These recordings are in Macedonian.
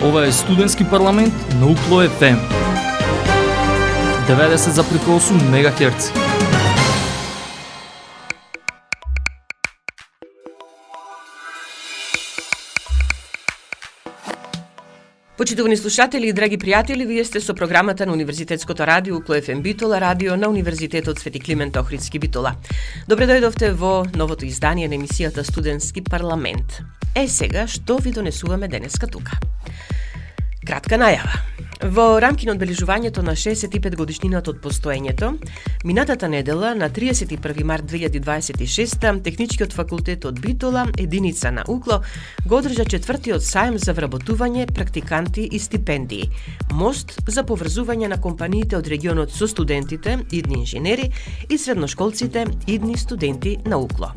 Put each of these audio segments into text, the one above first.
Ова е студентски парламент на UKLO FM 90,8 МHz. Почитувани слушатели и драги пријатели, вие сте со програмата на Универзитетското радио UKLO FM Битола, радио на Универзитетот Свети Климент Охридски Битола. Добре дојдовте во новото издание на емисијата Студентски парламент. Сега, што ви донесуваме денеска тука? Кратка најава. Во рамки на одбележувањето на 65 годишнината од постоењето, минатата недела на 31 март 2026, Техничкиот факултет од Битола, единица на UKLO, го одржа четвртиот сајм за вработување, практиканти и стипендии. Мост за поврзување на компаниите од регионот со студентите, идни инженери и средношколците, идни студенти на UKLO.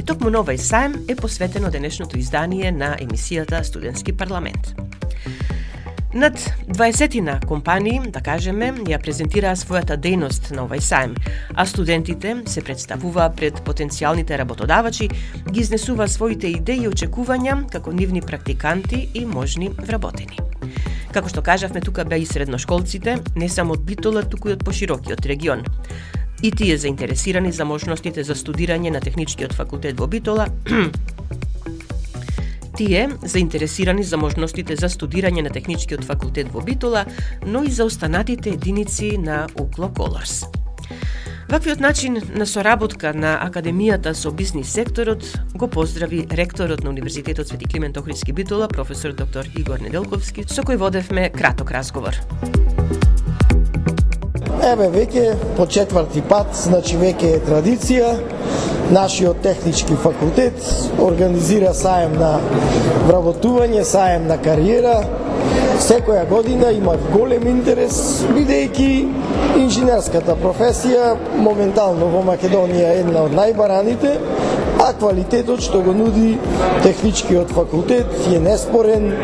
Токму на овој сајм е посветено денешното издание на емисијата Студентски парламент. Над 20 компании, да кажеме, ја презентираа својата дејност на овој сајм, а студентите се представуваа пред потенцијалните работодавачи, ги изнесуваа своите идеи и очекувања како нивни практиканти и можни вработени. Како што кажавме, тука беа и средношколците, не само од Битола, туку и од поширокиот регион. И тие заинтересирани за можностите за студирање на Техничкиот факултет во Битола, но и за останатите единици на UKLO Colors. Ваквиот начин на соработка на Академијата со бизнис секторот го поздрави ректорот на Универзитетот Свети Климент Охридски Битола, професор доктор Игор Неделковски, со кој водевме краток разговор. Веќе по четврти пат, значи веќе е традиција, нашиот технички факултет организира сајм на вработување, сајм на кариера. Секоја година има голем интерес, бидејќи инженерската професија моментално во Македонија е една од најбараните, а квалитетот што го нуди техничкиот факултет е неспорен.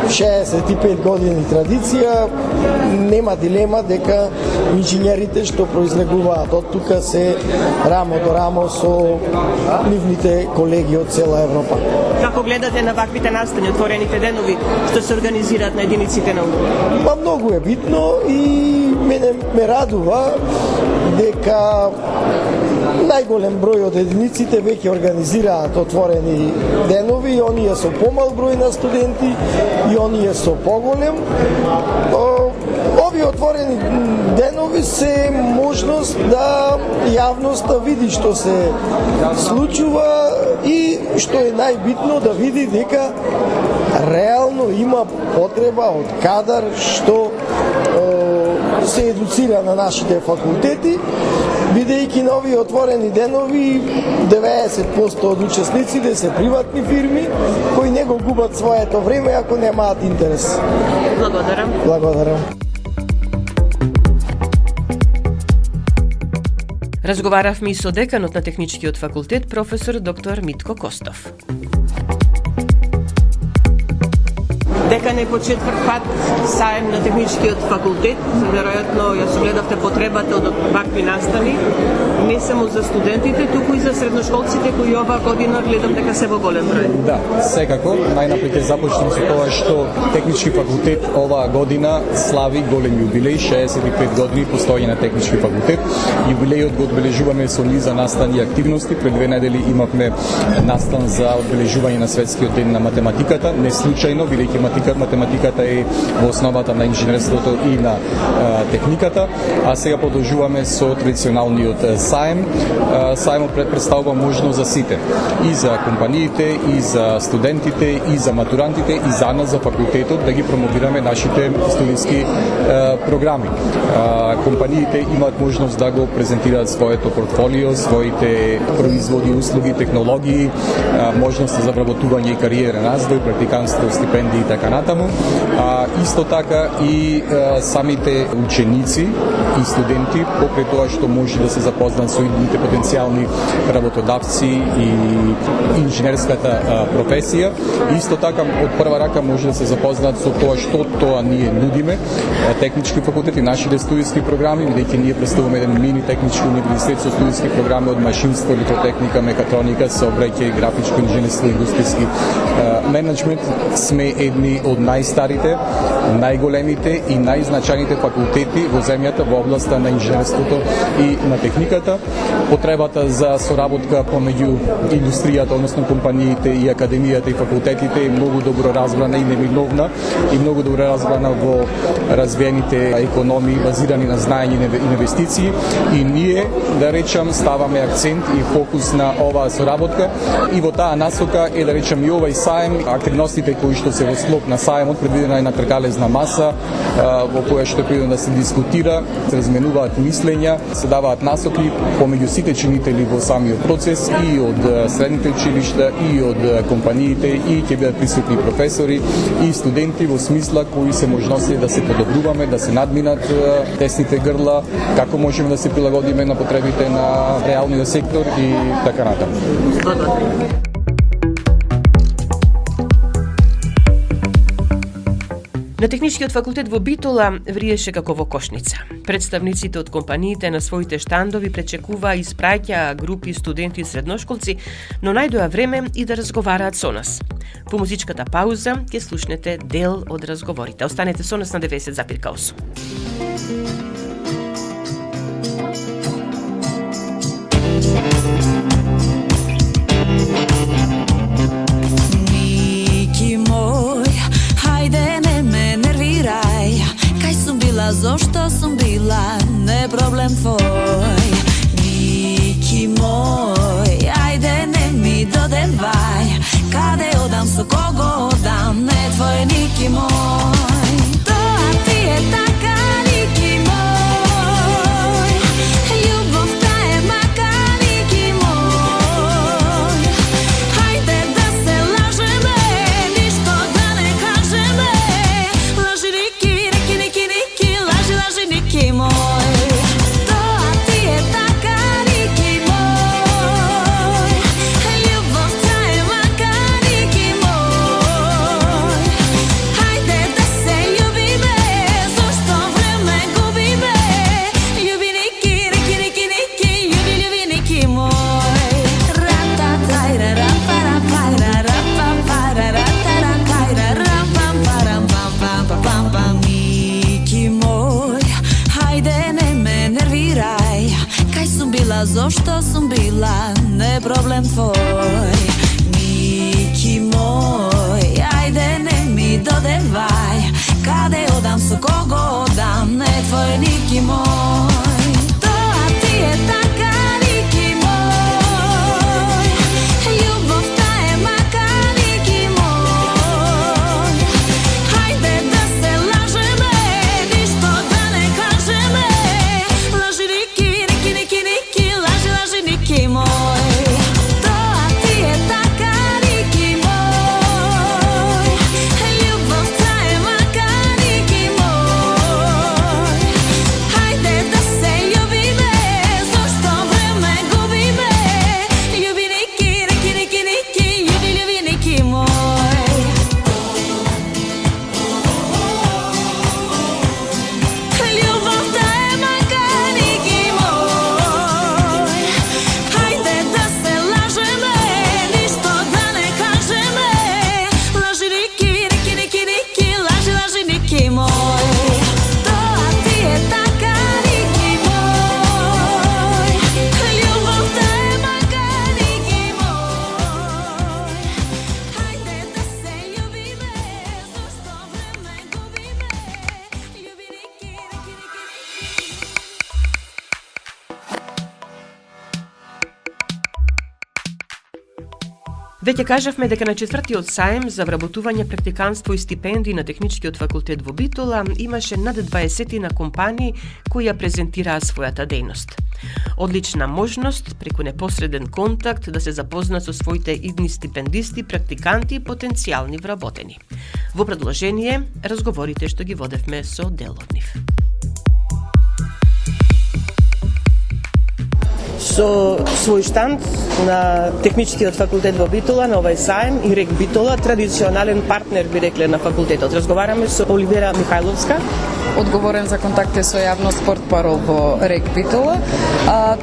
65 години традиција, нема дилема дека инженерите што произлегуваат од тука се рамо до рамо со нивните колеги од цела Европа. Како гледате на ваквите настани, отворените денови што се организираат на единиците на UKLO? Многу е битно и мене ме радува дека најголем број од единиците веќе организираат отворени денови, и оние со помал број на студенти и оние со поголем. Овие отворени денови се можност да јавноста види што се случува и што е најбитно да види дека реално има потреба од кадар што се едуцира на нашите факултети, бидејќи на овие отворени денови 90% од учесниците се приватни фирми кои не го губат своето време ако немаат интерес. Благодарам. Благодарам. Разговаравме и со деканот на Техничкиот факултет, професор доктор Митко Костов. Декан е по четврт пат сајм на Техничкиот факултет. Веројатно ја согледавте потребата од вакви настани, не само за студентите, туку и за средношколците кои оваа година гледам дека се во голем број. Да, секако. Најнапред ќе започнем со тоа што Технички факултет оваа година слави голем јубилеј, 65 години постоење на Технички факултет. Јубилејот го одбележуваме со низа настани и активности. Пред 2 недели имавме настан за одбележување на светскиот ден на математиката, не случајно, бидејќи математиката е во основата на инженерството и на техниката, а сега продолжуваме со традиционалниот сајм. Сајмот представува можност за сите, и за компаниите, и за студентите, и за матурантите, и за нас, за факултетот, да ги промовираме нашите студентски програми. Компаниите имаат можност да го презентираат своето портфолио, своите производи, услуги, технологии, можности за вработување и кариерен развој, практиканство, стипендии и така натаму. Исто така и самите ученици и студенти, покрај тоа што може да се запознаат со идните потенцијални работодавци и инженерската професија. Исто така од прва рака може да се запознаат со тоа што тоа ние нудиме, Технички факултет и нашите студиски програми, бидејќи ние представуваме еден мини технички универзитет со студиски програми од машинство, електротехника, мекатроника, сообраќај, графичко инженерство, индустријски менеджмент. Сме едни едни од најстарите, најголемите и најзначајните факултети во земјата во областа на инженерството и на техниката. Потребата за соработка помеѓу индустријата, односно компаниите и академијата и факултетите е многу добро разбрана и неминовна и многу добро разбрана во развиените економии базирани на знаење и инвестиции, и ние, да речам, ставаме акцент и фокус на оваа соработка, и во таа насока е, да речам, и овај саем, активностите кои што се во склоп на саемот, предвидена е на тркалезна маса во која што предвидено да се дискутира, се разменуваат мислења, се даваат насоки помеѓу сите чинители во самиот процес, и од средните училишта, и од компаниите, и ќе бидат присутни професори и студенти во смисла кои се можности да се подобруваме, да се надминат тесните грла, како можеме да се прилагодиме на потребите на реалниот сектор и така натаму. На Техничкиот факултет во Битола вриеше како во кошница. Представниците од компаниите на своите штандови пречекуваа и испраќаа групи студенти и средношколци, но најдоа време и да разговараат со нас. По музичката пауза ќе слушнете дел од разговорите. Останете со нас на 90,8. Зошто сум била, не проблем твој. Ники мој, ајде не ми додевај. Каде одам, со кого одам, не твој Ники мој. Тоа ти е така, Ники мој. Љубовта е мака, Ники мој. Ајде да се лажеме, ништо да не кажеме. Лажи Ники, Ники, Ники, Ники, лажи Ники мој. Тоа ти е така, Ники мој. Љубовта е мака, Ники мој. Ајде да се љубиме, зошто време губиме. Љуби Ники, Ники, Ники, Ники, љуби Ники мој. Ра-та-тајра, ра-па-ра-па-ра, ра-па-па-ра, ра-та-ра-тајра, рам-пам-парам-пам-пам-пам-пам. Ники мој, ајде не ме нервирај. Кај сум била, зошто сум била, не проблем твој. Ники мој, ајде не ми додевај. Каде одам, со кого одам, не твој Ники мој. Тоа ти е така, Ники мој. Љубовта е мака, Ники мој. Ајде да се лажеме, ништо да не кажеме. Лажи Ники, Ники, Ники, Ники, лажи Ники мој. Тоа ти е така, Ники мој. Љубовта е мака, Ники мој. Ајде да се љубиме, зошто време губиме. Љуби Ники, Ники, Ники, Ники, љуби Ники мој. Љубовта е мака, Ники мој. Ајде да се лажеме, ништо да не кажеме. Лажи Ники, Ники, Ники, Ники, лажи Ники мој. Тоа ти е така, Ники мој. Љубовта е мака, Ники мој. Ајде да се љубиме, зошто време губиме. Љуби Ники, Ники, Ники, Ники. Веќе кажавме дека на 4-тиот саем за вработување, практиканство и стипендии на Техничкиот факултет во Битола имаше над 20 на компании кои ја презентираа својата дејност. Одлична можност преку непосреден контакт да се запознаат со своите идни стипендисти, практиканти и потенцијални вработени. Во продолжение, разговорите што ги водевме со дел од нив. Со свој штанд на Техничкиот факултет во Битола, на овај саем, ИРЕК Битола, традиционален партнер, би рекле, на факултетот. Разговараме со Оливера Михајловска, одговорен за контакти со јавност портпарол во РЕК Битола.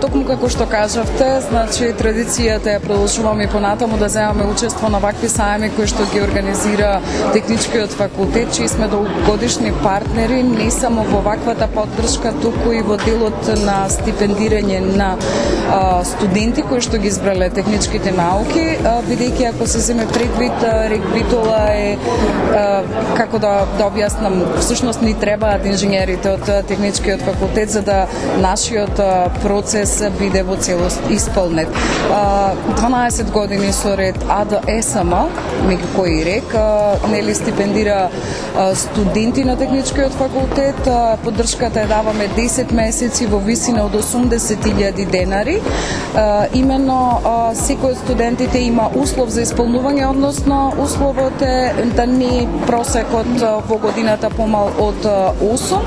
Токму како што кажавте, значи традицијата ја продолжуваме и понатаму да земаме учество на вакви сајми кои што ги организира Техничкиот факултет, чии сме долгогодишни партнери не само во ваквата поддршка, туку и во делот на стипендирање на студенти кои што ги избрале техничките науки, бидејќи ако се земе предвид РЕК Битола е како да објаснам, всушност ни требаат инженерите од Техничкиот факултет за да нашиот процес биде во целост исполнет. 12 години со ред АДСМ, меѓу кои РЕК, нели стипендира студенти на Техничкиот факултет. Поддршката ја даваме 10 месеци во висина од 80.000 денари. Именно секој од студентите има услов за исполнување, односно условот е да не просекот во годината помал од 8.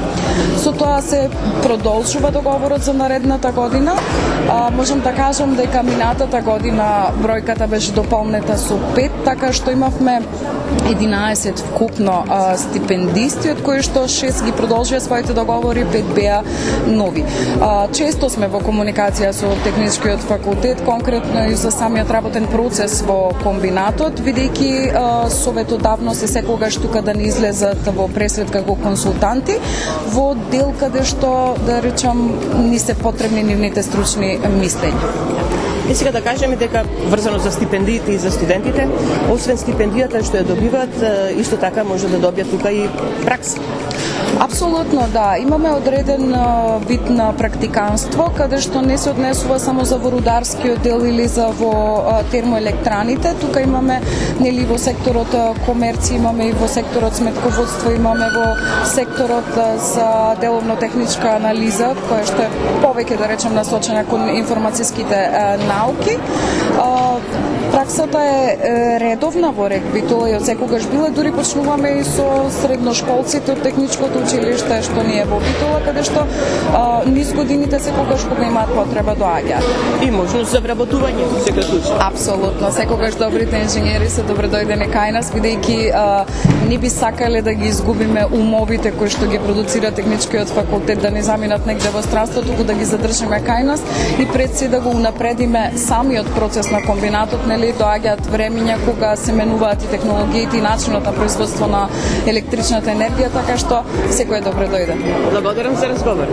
Со тоа се продолжува договорот за наредната година. Можам да кажам дека минатата година бројката беше дополнета со 5, така што имавме 11 вкупно стипендисти, од кои што 6 ги продолжија своите договори, 5 беа нови. Често сме во комуникација со Техничкиот факултет, конкретно и за самиот работен процес во комбинатот, бидејќи советодавно се секогаш тука да не излезат во пресвет како консултанти, во дел каде што, да речам, ни се потребни нивните стручни мислења. И сега да кажеме дека врзано за стипендиите и за студентите, освен стипендијата што ја добиваат, исто така може да добијат тука и пракса. Апсолутно да, имаме одреден вид на практиканство каде што не се однесува само за во рударскиот дел или за во термоелектраните, тука имаме нели во секторот комерција, имаме и во секторот сметководство, имаме во секторот за деловно-техничка анализа, која што е повеќе да речем насочена кон информацијските науки. Праксата е редовна во РЕК Битола и од секогаш била, дури почнуваме и со средношколците од техничкото училиште што ни е во Битола, каде што низ годините секогаш кога имаат потреба доаѓаат. И можност за вработување во секој случај. Апсолутно, секогаш добрите инженери се добредојдени кај нас, бидејќи не би сакале да ги изгубиме умовите кои што ги продуцира Техничкиот факултет, да не заминат негде во странство, туку да ги задржиме кај нас и пред се да го унапредиме самиот процес на комбинатот, нели доаѓаат времиња кога се менуваат и технологиите и начинот на производство на електричната енергија, така што секој е добре дојде. Благодарам за разговор.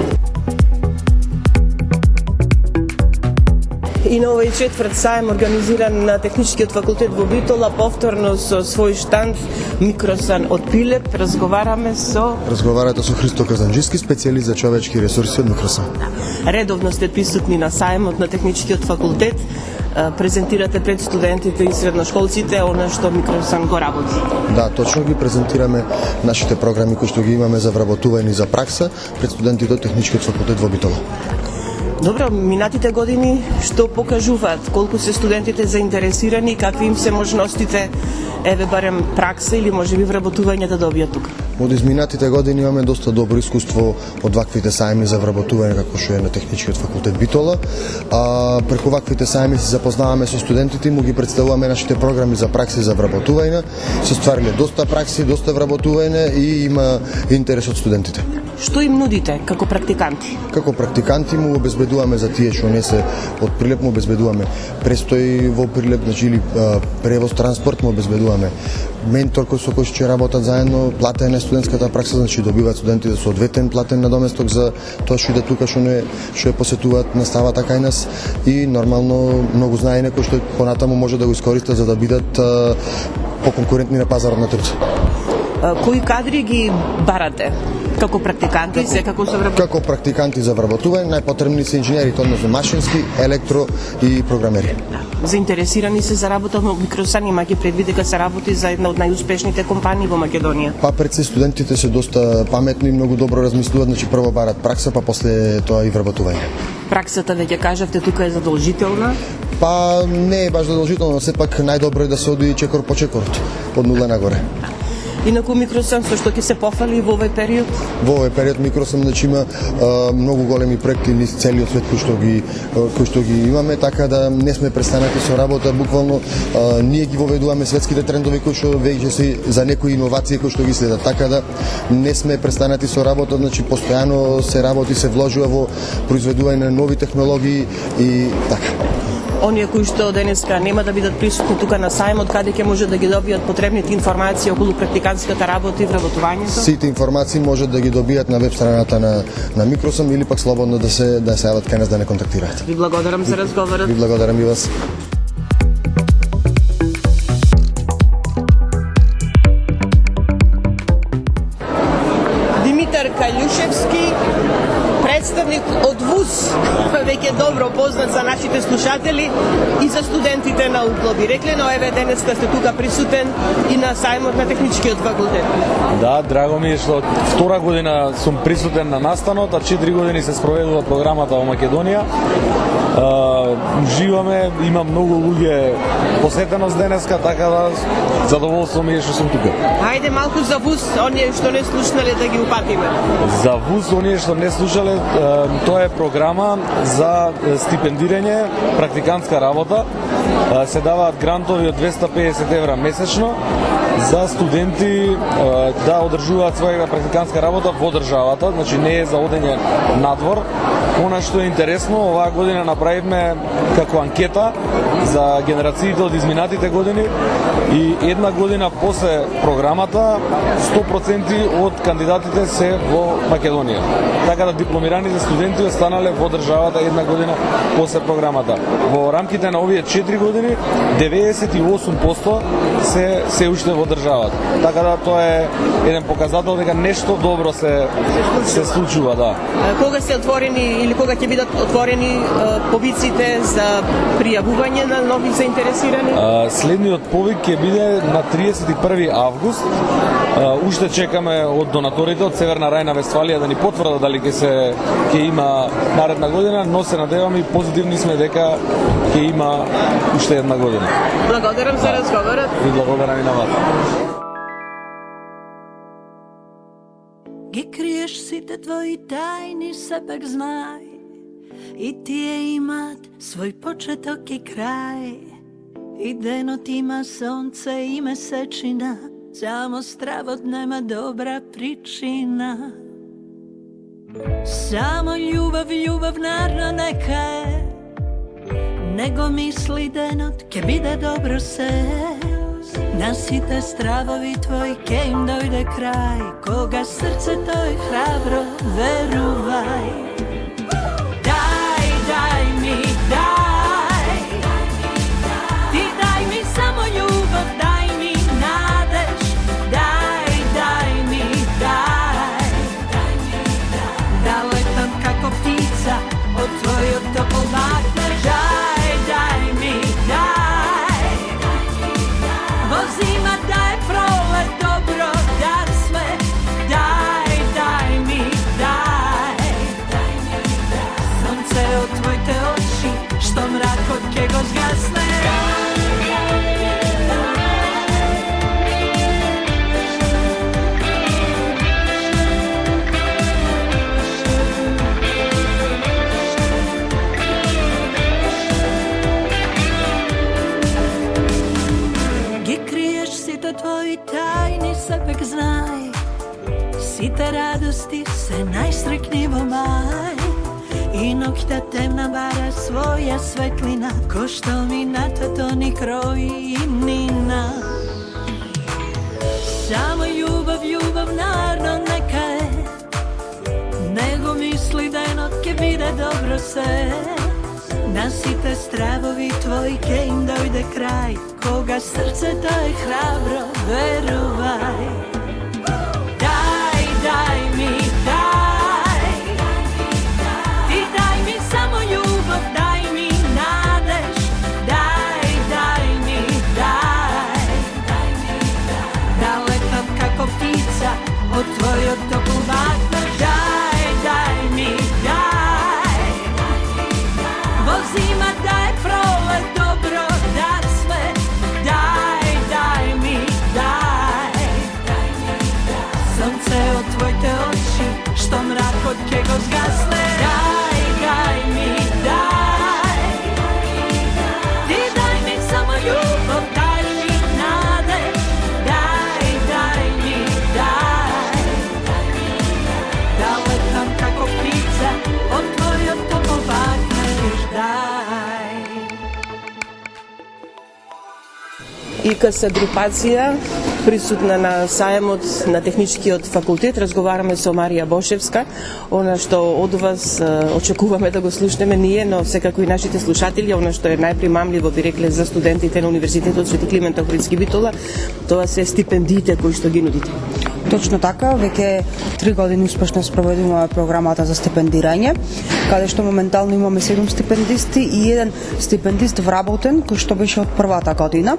И на овој четврт сајм организиран на Техничкиот факултет во Битола, повторно со свој штанд Микросан од Пилеп, Разговарате со Христо Казанџиски, специјалист за човечки ресурси од Микросан. Редовно сте присутни на сајмот на Техничкиот факултет, презентирате пред студентите и средношколците она што Микросан го работи. Да, точно ги презентираме нашите програми кои што ги имаме за вработување и за пракса пред студентите од Техничкиот факултет во Битола. Добро, минатите години што покажуваат колку се студентите заинтересирани и какви им се можностите, еве барем пракса или можеби вработување да добијат тука? Од изминатите години имаме доста добро искуство од ваквите сајми за вработување како што е на Техничкиот факултет Битола. Преку ваквите сајми се запознаваме со студентите и му ги представуваме нашите програми за пракси за вработување. Се ствариле доста пракси, доста вработување и има интерес од студентите. Што им нудите како практиканти? Како практиканти му обезбедуваме за тие што не се од Прилеп, му обезбедуваме престој во Прилеп, значи или превоз, транспорт му обезбедуваме. Ментор со кој ќе работат заедно, платена е студентската пракса, значи добиваат студентите соодветен платен надоместок за тоа што иде тука, што ја посетуваат наставата кај нас и нормално многу знаење кои што понатаму може да го искористат за да бидат поконкурентни на пазарот на труд. Кои кадри ги барате? Како практиканти, секако се вработување? Како практиканти за вработување, најпотребни се инженерите, односно машински, електро и програмери. Заинтересирани се за работа во Микросан, имајќи предвид дека се работи за една од најуспешните компании во Македонија? Пред се студентите се доста паметни, многу добро размислуваат, значи прво барат пракса, па после тоа и вработување. Праксата, веќе кажавте, тука е задолжителна? Не е баш задолжително, сепак најдобро е да се оди чекор по чекорот, од нула нагоре. Инаку Микросам со што ќе се пофали во овој период? Во овој период Микросам значи има многу големи проекти низ целиот свет кои што ги имаме, така да не сме престанати со работа, буквално ние ги воведуваме светските трендови кои што веќе се за некои иновации кои што ги следат, така да не сме престанати со работа, значи постојано се работи, се вложува во произведување на нови технологии и така. Оние кои што денеска нема да бидат присутни тука на сајмот, каде ќе може да ги добијат потребните информации околу практиканската работа и вработувањето? Сите информации можат да ги добијат на веб страната на Микросам или пак слободно да се јават кај нас да не контактираат. Ви благодарам за разговорот. Ви благодарам и вас. Димитар Калјушевски, представник од ВУЗ, веќе добро познат за нашите слушатели и за студентите на УКЛО. Би рекле, но еве денеска сте тука присутен и на сајмот на техничкиот факултет. Да, драго ми е што втора година сум присутен на настанот, а 4 години се спроведува програмата во Македонија. Уживаме, има многу луѓе посетеност денеска, така да задоволство ми е што сум тука. Хајде малку за ВУЗ, оние што не слушнале да ги упатиме. За ВУЗ, оние што не слушале, тоа е програма за стипендирање, практикантска работа. Се даваат грантови од 250 евра месечно за студенти да одржуваат своја практикантска работа во државата, значи не е за одење надвор. Она што е интересно, оваа година направивме како анкета за генерациите од изминатите години и една година после програмата 100% од кандидатите се во Македонија. Така да дипломираните студенти останале во државата една година после програмата. Во рамките на овие 4 години 98% се уште во државата. Така да тоа е еден показател дека нешто добро се случува, да. Кога се отворени или кога ќе бидат отворени повиците за пријавување на нови заинтересирани? Следниот повик ќе биде на 31 август. Уште чекаме од донаторите од Северна Рајна Вестфалија да ни потврдат дали ќе има наредна година, но се надеваме и позитивни сме дека ќе има уште една година. Благодарам за разговорот. И благодарам и на вас. Ги криеш сите твои тајни, сепак знај, и тие имат свој почеток и крај. И денот има сонце и месечина, само стравот нема добра причина. Само љубав, љубав нарно нека е, него мисли денот ке биде добро се. На сите стравови твои ке им дојде крај, кога срцето е храбро, верувај. Дај, дај ми, дај, ти дај ми само љубов, дај ми надеж, дај, дај ми, дај, да летам како птица од твојот топол махнеш. Дај, дај ми, дај, во зима да е пролет, добро да сме. Дај, дај ми, дај, сонце од твоите очи, што мракот ке го згасне. Твои тајни сепак знај, сите радости се најстрекни во мај. И ноќта темна бара своја светлина, ко што минатото ни крои и нина. Само љубов, љубов нарно нека е, него мисли денот ке биде добро се. На сите стравови твои ке им дојде крај, кога срцето е храбро, верувај. Дај, дај ми, дај, ти дај ми само љубов, дај ми надеж, дај, дај ми, дај, да летам како птица од твојот топол махнеш. Дај, дај ми, дај, во зима да е пролет, добро да сме. Дај, дај ми, дај, ИКС групација присутна на сајмот на Техничкиот факултет. Разговараме со Марија Бошевска, она што од вас очекуваме да го слушнеме ние, но секако и нашите слушатели, она што е најпримамливо, би рекле, за студентите на Универзитетот Свети Климент Охридски Битола, тоа се стипендиите кои што ги нудите. Точно така, веќе 3 години успешно спроведуваме програмата за стипендирање, каде што моментално имаме 7 стипендисти и еден стипендист вработен, кој што беше од првата година,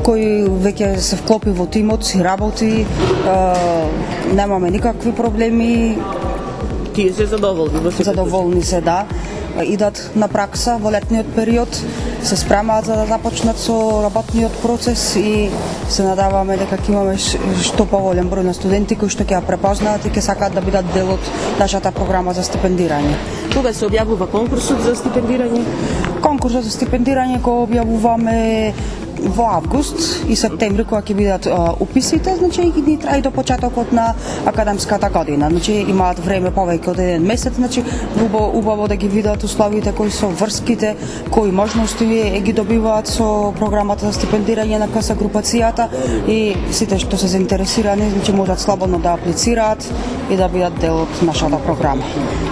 кој веќе се вклопи во тимот, си работи, немаме никакви проблеми. Тие се задоволни? Задоволни се, да. Идат на пракса во летниот период, се спремаат за да започнат со работниот процес и се надаваме дека ќе имаме што поголем број на студенти кои што ќе ја препознаат и ќе сакаат да бидат дел од нашата програма за стипендирање. Кога се објавува конкурсот за стипендирање? Конкурсот за стипендирање го објавуваме во август и септември, кога ќе бидат уписите, значи и ни трае до почетокот на академската година. Значи имаат време повеќе од еден месец, значи убаво да ги видат условите, кои се врските, кои можности ги добиваат со програмата за стипендирање на КС групацијата и сите што се заинтересирани, значи можат слободно да аплицираат и да бидат дел од нашата програма.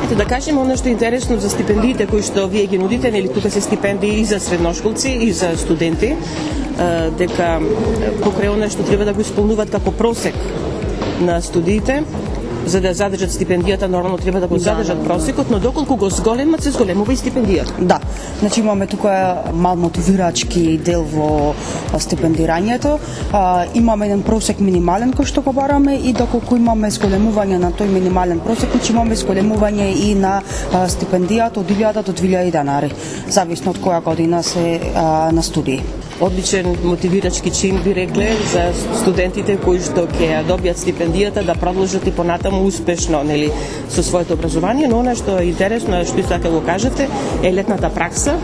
Ете да кажеме оно што е интересно за стипендиите кои што вие ги нудите, нели тука се стипендии и за средношколци и за студенти, дека покрај оно што треба да го исполнуваат како просек на студиите, за да задржат стипендијата, нормално треба да го задржат просекот, но доколку го зголемат, се зголемува и стипендијата. Да, значи имаме тука мал мотивирачки дел во стипендирањето. Имаме еден просек минимален кој што го бараме и доколку имаме зголемување на тој минимален просек, значи имаме зголемување и на стипендијата од 1000 до 2000 денари, зависно од која година се на студии. Одличен мотивирачки чин, би рекле, за студентите кои што ќе ја добијат стипендијата да продолжат и понатаму успешно, нели, со своето образование, но она што е интересно, што сака го кажете, е летната пракса,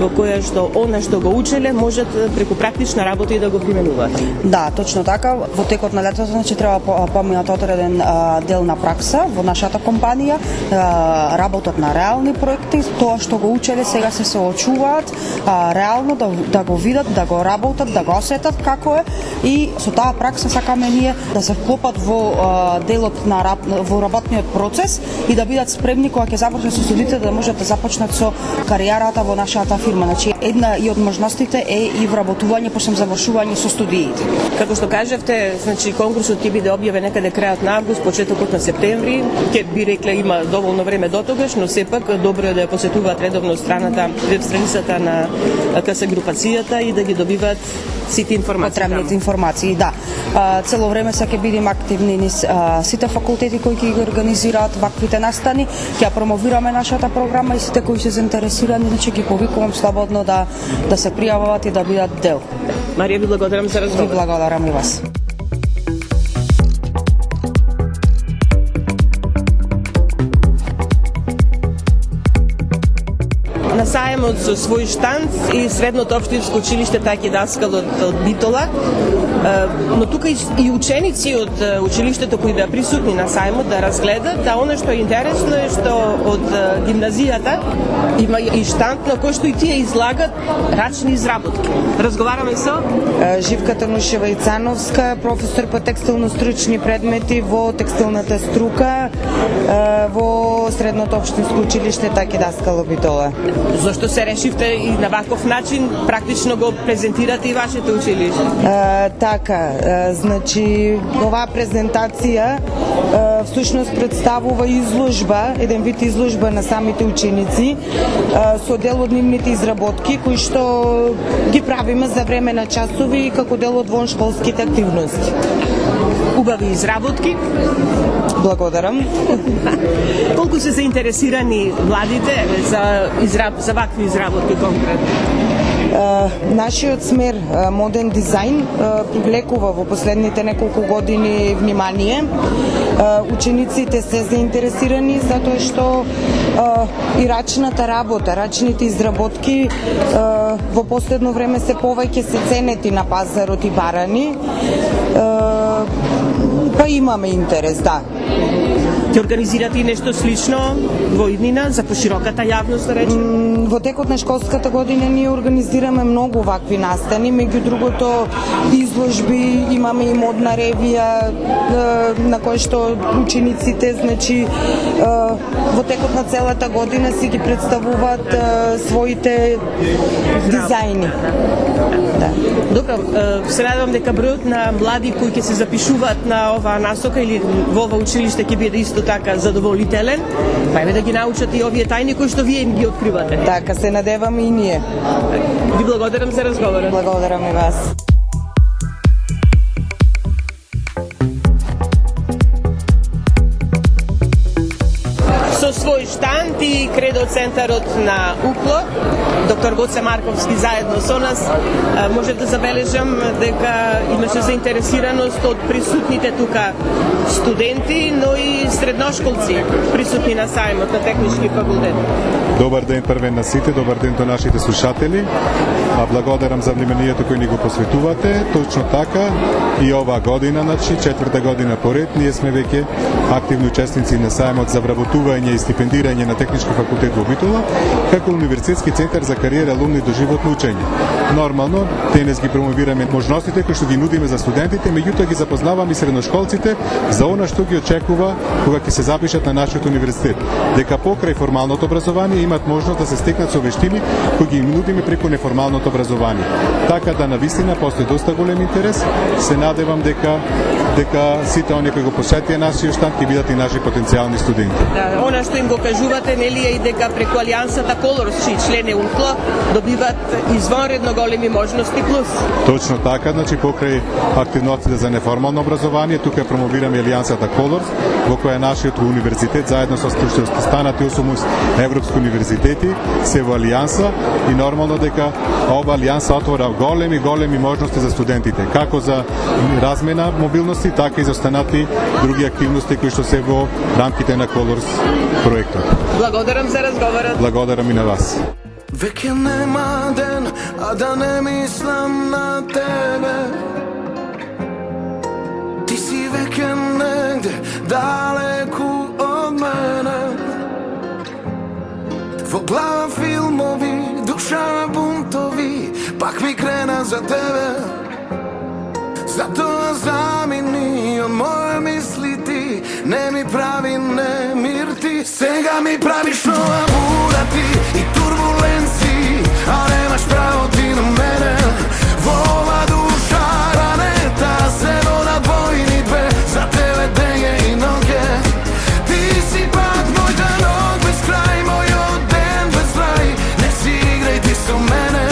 во која што она што го учеле можат преку практична работа и да го применуваат. Да, точно така. Во текот на летото, значи треба поминат одреден дел на пракса во нашата компанија, работат на реални проекти, тоа што го учеле сега се соочуваат реално да го видат, да го работат, да го осетат како е и со таа пракса сакаме ние да се вклопат во делот на во работниот процес и да бидат спремни кога ќе започнат со студиите да можат да започнат со кариерата во нашата фирма. Значи една и од можностите е и вработување после завршување со студиите. Како што кажавте, значи конкурсот ќе биде објавен некаде крајот на август, почетокот на септември. Ќе би рекле има доволно време до тогаш, но сепак добро е да ја посетуваат редовно страната, веб страницата на КС групацијата и да ги добиваат сите информации. Потребните информации, да. Цело време се ќе бидеме активни низ сите факултети кои ќе ги организираат ваквите настани, ќе промовираме нашата програма и сите кои се заинтересирани, значи ги повикувам слободно да се пријавуваат и да бидат дел. Марија, ви благодарам за разговор. Ви благодарам и вас. На сајмот со свој штанд и Средното општинско училиште Таки Даскал од Битола, но тука и ученици од училиштето кои беа присутни на сајмот да разгледат, а она што е интересно е што од гимназијата има и штанд на кој што и тие излагат рачни изработки. Разговараме со Живка Танушева Ицановска, професор по текстилно-стручни предмети во текстилната струка во Средното општинско училиште Таки Даскал Битола. Зошто се решивте и на ваков начин практично го презентирате и вашето училиште? Така, значи оваа презентација всушност представува изложба, еден вид изложба на самите ученици со дел од нивните изработки кои што ги правиме за време на часови како дел од воншколските активности. Убави изработки. Благодарам. Колку се заинтересирани младите за вакви изработки конкретно? Нашиот смер моден дизајн привлекува во последните неколку години внимание. Учениците се заинтересирани затоа што и рачната работа, рачните изработки во последно време се повеќе се ценети на пазарот и барани. Па имаме интерес, да. Ќе организирате и нешто слично во иднина за пошироката јавност, да речем? Во текот на школската година ние организираме многу вакви настани, меѓу другото изложби, имаме и модна ревија на која што учениците, значи во текот на целата година си ги представуваат своите дизајни. Да. Добро, се надевам дека бројот на млади кои ќе се запишуваат на оваа насока или во ова училиште ќе биде исто така задоволителен, па еве да ги научат и овие тајни кои што вие им ги откривате. Така се надеваме и ние. Ви благодарам за разговорот. Благодарам и вас. Со свој штанд и кредо центарот на УКЛО, доктор Гоце Марковски заедно со нас, може да забележам дека имаше заинтересираност од присутните тука студенти, но и средношколци присутни на сајмот на Технички факултет. Добар ден првен на сите, добар ден до нашите слушатели. Благодарам за вниманието кој ни го посветувате. Точно така и оваа година, значи четврта година поред, ние сме веќе активни учесници на сајмот за вработување и стипендирање на Технички факултет во Битола, како универзитетски центар за кариера, алумни до животно учење. Нормално, денес ги промовираме можностите кои што ги нудиме за студентите, меѓутоа ги запознаваме и средношколците за она што ги очекува кога ќе се запишат на нашиот универзитет. Дека покрај формалното образование имат можност да се стекнат со вештини кои ги нудиме преку неформалното образование. Така да навистина постои доста голем интерес. Се надевам дека сите оние кои го посетија нашиот штанд ќе бидат и наши потенцијални студенти. Да, она што им го кажувате, нели е и дека преку Алијансата Colors, чии член е УКЛО, добиват извонредно големи можности плюс. Точно така, значи покрај активностите за неформално образование, тука промовираме Алијансата Colors, во која нашиот универзитет заедно со останати 8 европски универзитети се во Алијанса и нормално дека ова Алијанса отвора големи можности за студентите, како за размена мобилности, така и за останати други активности кои што се во рамките на Colors проектот. Благодарам за разговорот. Благодарам и на вас. Веќе нема ден, а да не мислам на тебе. Ти си веќе негде, далеку од мене. Во глава филмови, душа бунтови, пак ми крена за тебе. Затоа замини од моje мисли ти, не ми прави немир ти. Сега ми правиш нова бура ти и турбуленции, а немаш право ти на мене. Во ова душа ранета се вода двојни две, за тебе дење и ноќе. Ти си пак мојта ног без крај, мојот ден без рај. Не си играј ти со мене,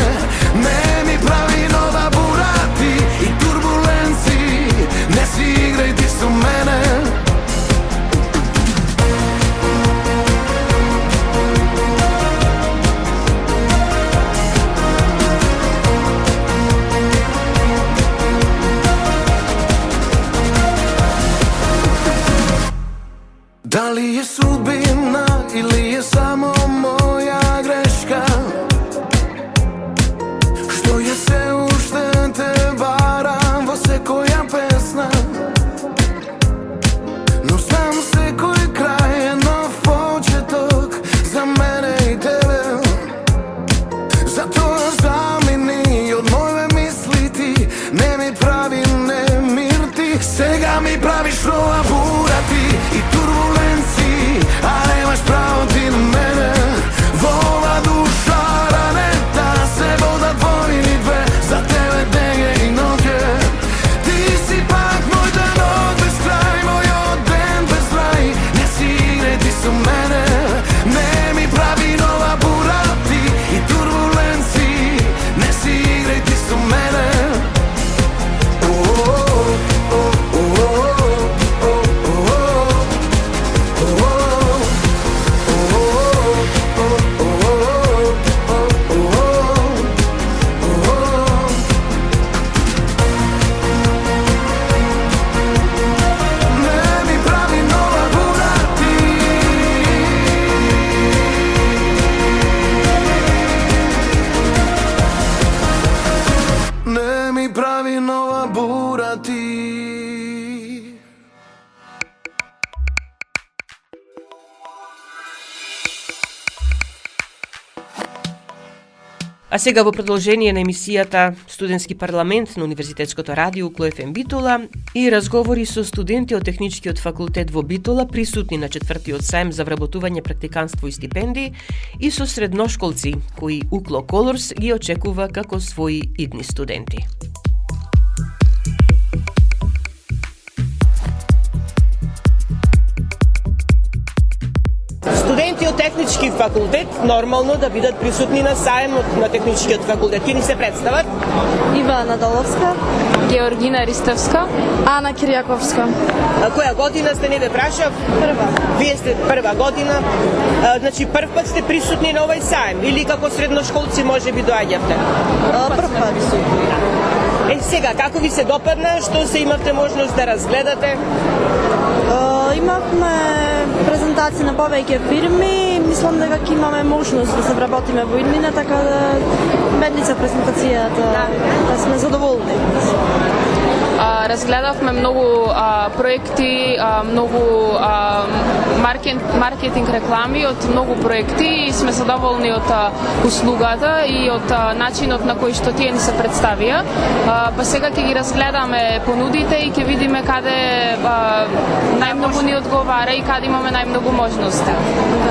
не ми прави нова бура ти и турбуленции. Не си играј ти со мене. Дали е судбина или е само моја грешка, што ја се уште те барам во секоја песна. Но знам секој крај е нов почеток за мене и тебе. Затоа замини од моје мисли ти, не ми прави немир ти. Сега ми правиш нова бура ти и турбуленции, а немаш право ти на мене. Во ова душа ранета се вода двојни две, за тебе дење и ноќе. Ти си пак мојта ног без крај, мојот ден без рај. Не си играј ти со мене, не ми прави нова бура ти и турбуленции. Не си играј ти со мене. Не ми прави нова бура ти. А сега во продолжение на емисијата Студентски парламент на Универзитетското радио УКЛО-ФМ Битола и разговори со студенти од Техничкиот факултет во Битола присутни на 4-тиот сајм за вработување, практиканство и стипендии и со средношколци кои УКЛО Колорс ги очекува како своји идни студенти. Студенти од Технички факултет нормално да бидат присутни на сајмот на Техничкиот факултет. Ки ни се представат? Ива Надоловска, Георгина Ристевска, Ана Кирјаковска. Која година сте, не ве прашав? Прва. Вие сте прва година. Значи прв пат сте присутни на овој сајм или како средношколци можеби доаѓавте? Прв пат. Сега, како ви се допадна? Што се имавте можност да разгледате? Имавме презентации на повеќе фирми, мислам дека ќе имаме можност да се вработиме во иднина, така да бедница презентацијата, да сме задоволни. Разгледавме многу проекти, многу маркетинг реклами од многу проекти и сме задоволни од услугата и од начинот на кој што тие ни се представија. Па сега ќе ги разгледаме понудите и ќе видиме каде најмногу ни одговара и каде имаме најмногу можности.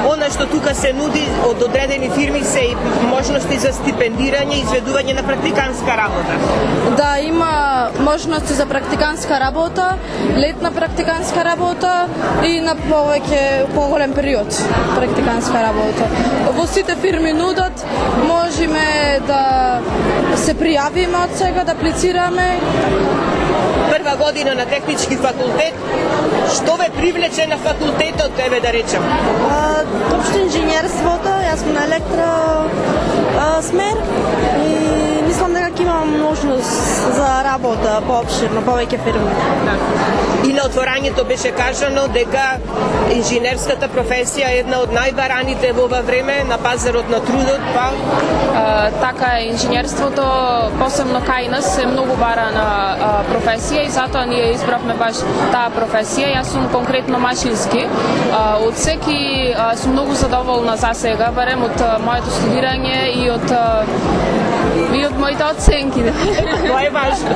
Она што тука се нуди од одредени фирми се и можности за стипендирање и изведување на практиканска работа. Да, има можности за практиканска работа, летна практиканска работа и на повеќе поголем период практиканска работа. Во сите фирми нудат, можеме да се пријавиме од сега, да аплицираме. Прва година на Технички факултет, што ве привлече на факултетот, еве да речем? Општо инженерството, јас сум на електро смер и мислам дека ќе имам можност за работа поопширно, повеќе фирми. И на отворањето беше кажано дека инженерската професија е една од најбараните во ова време на пазарот на трудот, па така е, инженерството, посебно кај нас, е многу барана професија и затоа ние избравме баш таа професија. Јас сум конкретно машински одсек и сум многу задоволна за сега, барем од моето студирање и од моите оценки. Тоа е важно.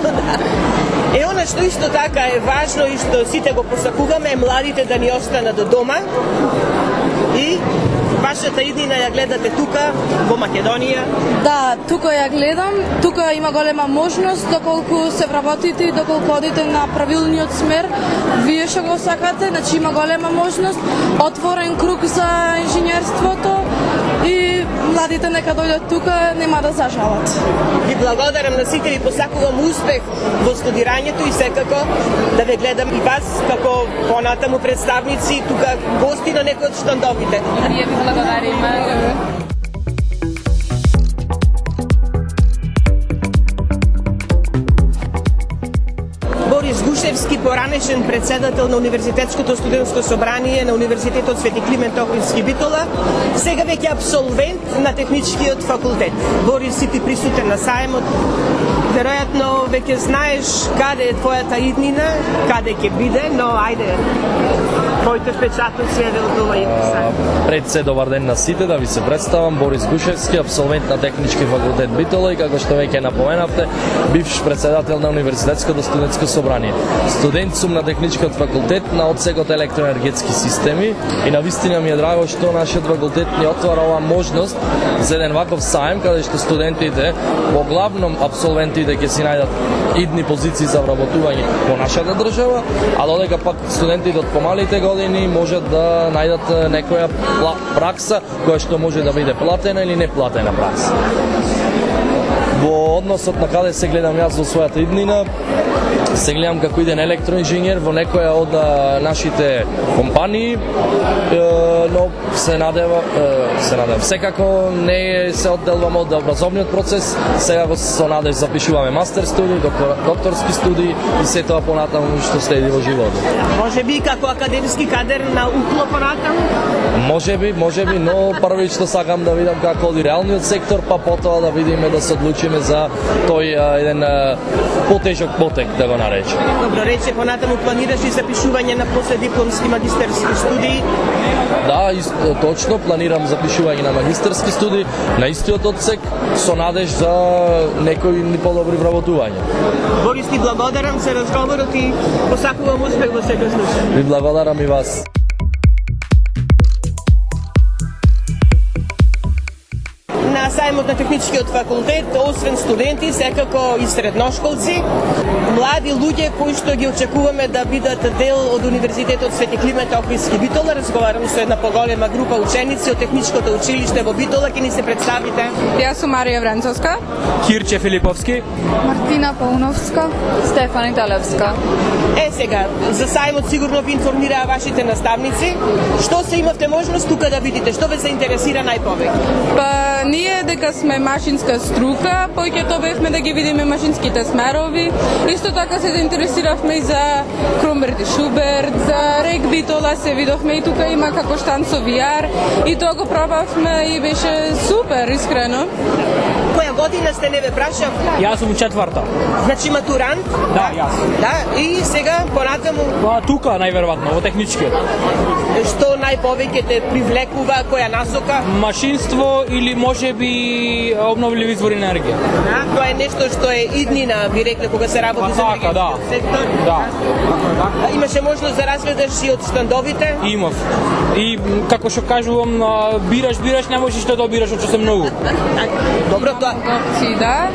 Она што исто така е важно и што сите го посакуваме е младите да ни останат до дома и вашата иднина ја гледате тука во Македонија? Да, тука ја гледам. Тука има голема можност доколку се вработите и доколку одите на правилниот смер, вие што го сакате, значи има голема можност, отворен круг за инженерството и младите нека дојдат тука, нема да зажалат. Ви благодарам на сите, ви посакувам успех во студирањето и секако да ве гледам и вас како понатаму представници тука гости на некои од штандовите. Ние ви благодариме. Борис Гушевски, поранешен председател на Универзитетското студентско собрание на Универзитетот Свети Климент Охридски Битола, сега веќе абсолвент на Техничкиот факултет. Борис, си ти присутен на сајмот. Веројатно веќе знаеш каде е твојата иднина, каде ќе биде, но ајде, твоите впечатоци е од овој сајм. Пред се добар ден на сите, да ви се представам, Борис Гушевски, абсолвент на Технички факултет Битола и како што веќе напоменавте, бивш председател на Универзитетското студентско собрание. Студент сум на Техничкиот факултет на одсекот електроенергетски системи и навистина ми е драго што нашиот факултет ни отвара оваа можност за еден ваков сајм каде што студентите, во главном абсолвентите, ќе си најдат идни позиции за вработување во нашата држава, а додека пак студентите од помалите години можат да најдат некоја пракса која што може да биде платена или неплатена пракса. Во односот на каде се гледам јас во својата иднина, се гледам како иден електроинженер во некоја од нашите компании, но се надевам секако не се одделвам од образовниот процес, сега го со надеж запишуваме мастер студии, докторски студии и се тоа понатаму што следи во животот. Може би како академски кадер на УКЛО понатаму? Може би, но првично сакам да видам како оди реалниот сектор, па потоа да видиме да се одлучиме за тој еден потежок потек, да го нарече. Добро, рече, понатаму планираш и запишување на последипломски магистерски студии? Да, точно, планирам запишување на магистерски студии на истиот одсек со надеж за некои подобри вработувања. Борис, ти благодарам за разговорот и посакувам успех во секој случај. Ви благодарам и вас. На сајмот на Техничкиот факултет, освен студенти, секако и средношколци, млади луѓе кои што ги очекуваме да бидат дел од Универзитетот Свети Климент Охридски Битола. Разговарам со една поголема група ученици од Техничкото училиште во Битола. Ќе ни се представите? Јас сум Марија Вранцовска, Кирче Филиповски, Мартина Пауновска, Стефани Талевска. Сега, за сајмот сигурно ви информираа вашите наставници. Што се имавте можност тука да видите? Што ве заинтересира најповеќе? Па ние дека сме машинска струка, повеќето бевме да ги видиме машинските смерови. Исто така се заинтересиравме и за Кромберт и Шуберт, за Рек Битола се видовме и тука има како штанд со VR и тоа го пробавме и беше супер, искрено. Која година сте, не ве прашав? Јас сум четврта. Значи матурант? Да, јас. Да, и сега понатаму? Па тука најверојатно во техничкиот. Што најповеќе те привлекува, која насока? Машинство или можеби обновливи извори енергија. Да, тоа е нешто што е иднина, би рекле, кога се работи за енергетскиот сектор. Да. Имаше можност да разгледаш и од штандовите? Имав. И како што кажувам, бираш, не можеш да добираш, што се многу. Добро, тоа. Опции, да.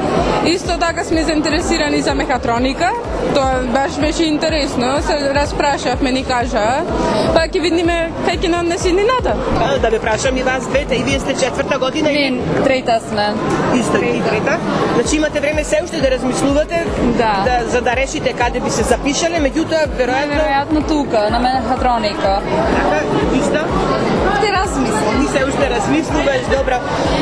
Исто така сме заинтересирани за мехатроника. Тоа баш беше интересно, се распрашавме, ни кажа. Па ќе видиме кај ќе нам неси иднината. Да ве прашам и вас двете, и вие сте четврта година? Не, трета сме. Исто и трета. Значи имате време се уште да размислувате, за да решите каде би се запишале, меѓутоа веројатно тука, на мехатроника. Исто? Ще размислам. И се уште размислуваш, добро,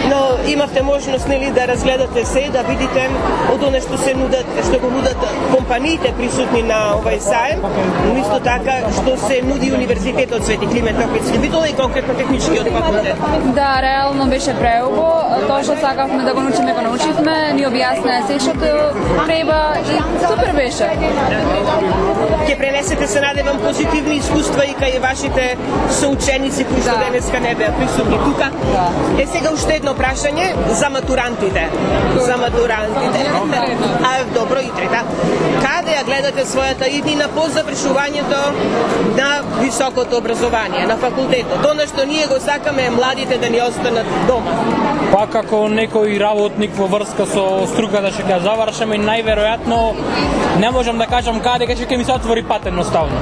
но имавте можност, нели, да разгледате се, да видите од оно што се нудат, што го нудат компаниите присутни на овај саем, но исто така што се нуди Универзитетот Свети Климент Охридски Битола и конкретно Техничкиот факултет. Да, реално беше преубо. Тоа што сакавме да го научиме, го научивме, ни објаснаа се што треба и супер беше. Ќе пренесете, се надевам, позитивни искуства и кај вашите соученици кои што денеска не беа присутни тука. Сега уште едно прашање за матурантите. За матурантите. Добро и трета. Каде ја гледате својата иднина по завршувањето на високото образование, на факултетот? Тоа што ние го сакаме младите да ни останат дома. Па како некој работник во врска со струката што ќе завршам и најверојатно не можам да кажам каде ќе ми се отвори пат едноставно.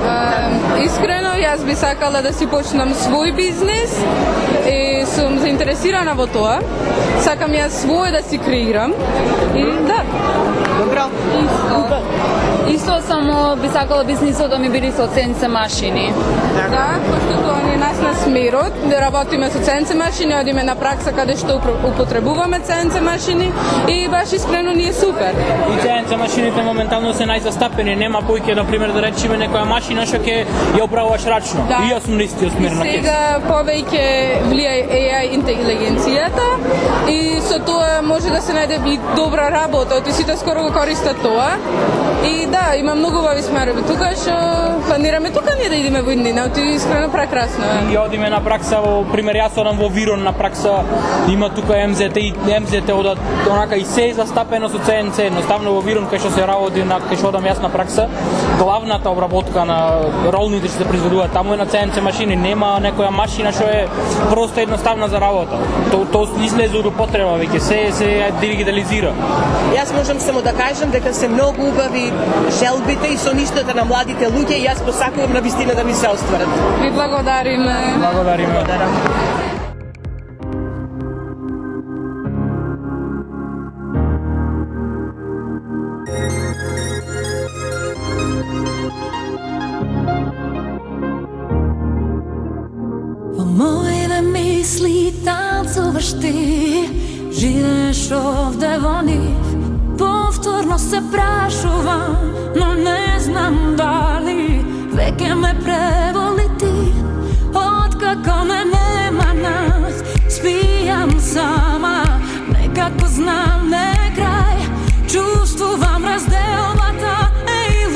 Искрено, јас би сакала да си почнам свој бизнес и сум заинтересирана во тоа. Сакам јас свој да си креирам и да. Добро. Исто само би сакала бизнисот да ми биде со CNC машини. Да, пошто тоа ни е нас на смерот, да работиме со CNC машини, одиме на пракса каде што употребуваме CNC машини и баш искрено ни е супер. И CNC машините моментално се најзастапени, нема поиќе, например, да речеме некоја машина што ќе ја управуваш рачно. Да. И јас сум на истиот смер на кес. Сега повеќе влија AI интелигенцијата и со тоа може да се најде и добра работа, оти сите скоро го користат тоа. И да, има многу убави смерови тука што планираме тука ние да идеме во иднина, оти искрено прекрасно е. И одиме на пракса, во пример јас одам во Вирон на пракса, има тука МЗТ и МЗТ одат онака и се застапено со CNC, едноставно во Вирон кај што се работи, кај што одам јас на пракса, главната обработка на ролните што се произведуваат таму е на CNC машини, нема некоја машина што е просто едноставна за работа. Тоа излезе од употреба веќе, се дигитализира. Јас можам само да кажам дека се многу убави желбите и соништата на младите луѓе и јас посакувам на вистина да ми се остварат. Ви благодариме. Благодариме. Во моите мисли танцуваш ти, живееш овде во нив. Повторно се прашувам, но не знам дали веќе ме преволи ти. Откако нема нас, спијам сама, некако знам не крај. Чувствувам разделбата, еј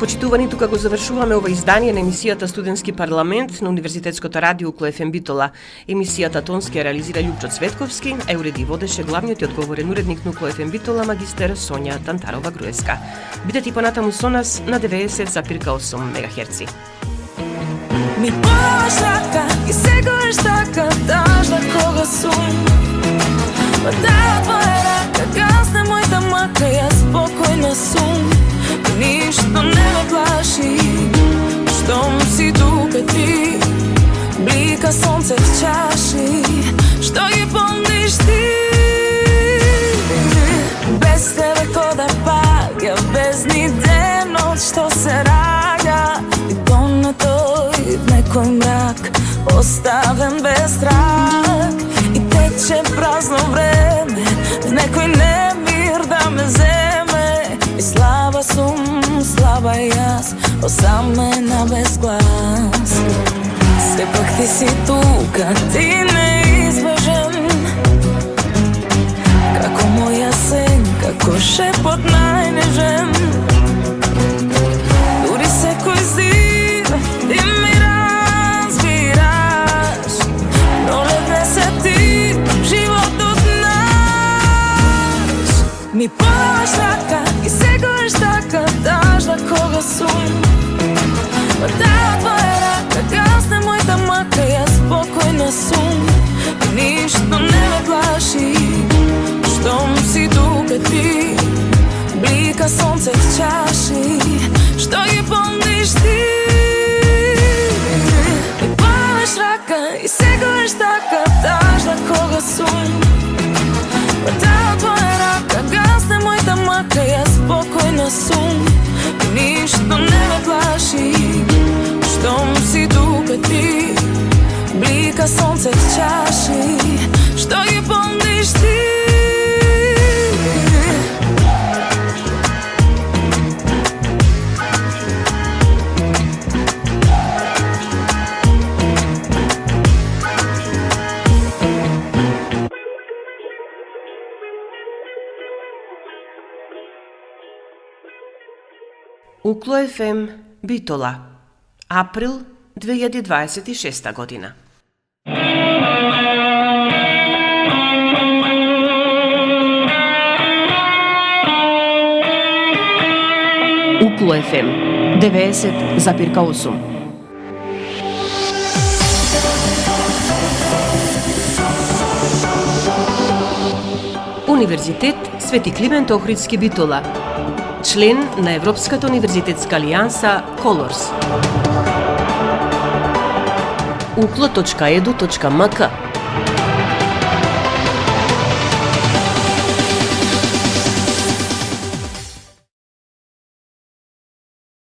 Почитувани, тука го завршуваме ова издание на емисијата Студентски парламент на Универзитетското радио Укло ФМ Битола. Емисијата тонски ја реализира Љупчо Цветковски, а уреди водеше главниот и одговорен уредник на Укло ФМ Битола магистер Сонја Тантарова-Груевска. Бидете и понатаму со нас на 90,8 МГц. Mi polaš raka i seguješ taka dažda koga sum. Pa tela tvoja raka gasne moj tamaka, ja spokojna sum. Ništa ne me plaši, štom si tu kad ti blika sunce v čaši, što je pomniš ti. Bez tebe ko da paga, bez ni den noć što se raga. I dom na toj nekoj mrak, ostaven bez trag. I teče prazno vreme, nekoj nemir da me zeme. I slaba sum, slaba jaz, osamljena bez glas. Sepak ti si tu kad ti neizbežen, kako moja sen, kako šepot najnežen. Duri se koji zid, ti mi razbiraš, proledne se ti, život odnaš. Mi polaš raka i seguješ taka dažda koga sum. Pa tela tvoja raka gasne moj tamaka, ja spokojna sum. Ništa ne me plaši, štom si tu kad ti blika sunce v čaši, što je pomniš ti. Mi polaš raka i seguješ taka dažda koga sum. Pa tela tvoja raka gasne moj tamaka, ja spokojna sum. Ništa ne me plaši, štom si tu kad ti blika sunce v čaši, što je pomniš ti. Укло ФМ Битола, април 2026 година. Укло ФМ 90,8. Универзитет Свети Климент Охридски Битола, член на Европската универзитетска алијанса Колорс. uklo.edu.mk